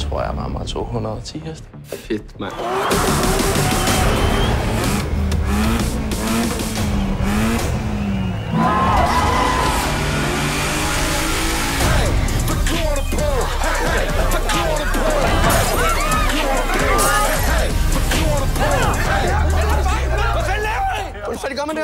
tror jeg rammer 210 heste. Fedt, mand. Hvad fanden gør man der?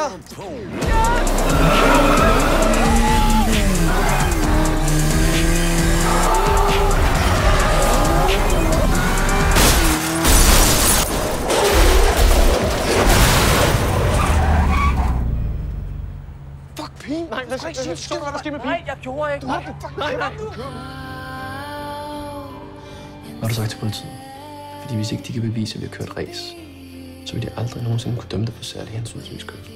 Fuck, pin! Nej, hvad sker med pin? Nej, jeg gjorde ikke. Nej. Hvad har du sagt til politiet? Fordi hvis ikke de kan bevise, at vi har kørt race, så vil de aldrig nogensinde kunne dømme dig for særlig hensynsløskørsel.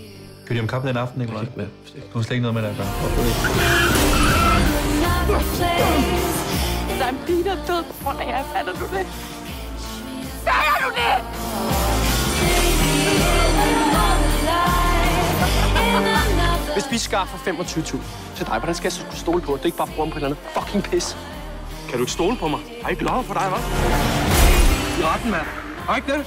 Kører de om kappen den aften, Nikolaj? Ikke med. Du har slet ikke noget med det at gøre. Der er en pige, der er død på grund af jer. Fatter du det? Fatter du det? Hvis vi skaffer 25.000 til dig, hvordan skal jeg så kunne stole på, at du ikke bare bruger dem på et eller andet fucking pis? Kan du ikke stole på mig? Jeg er ikke glad for dig, hva'? I retten, mand. Har ikke det?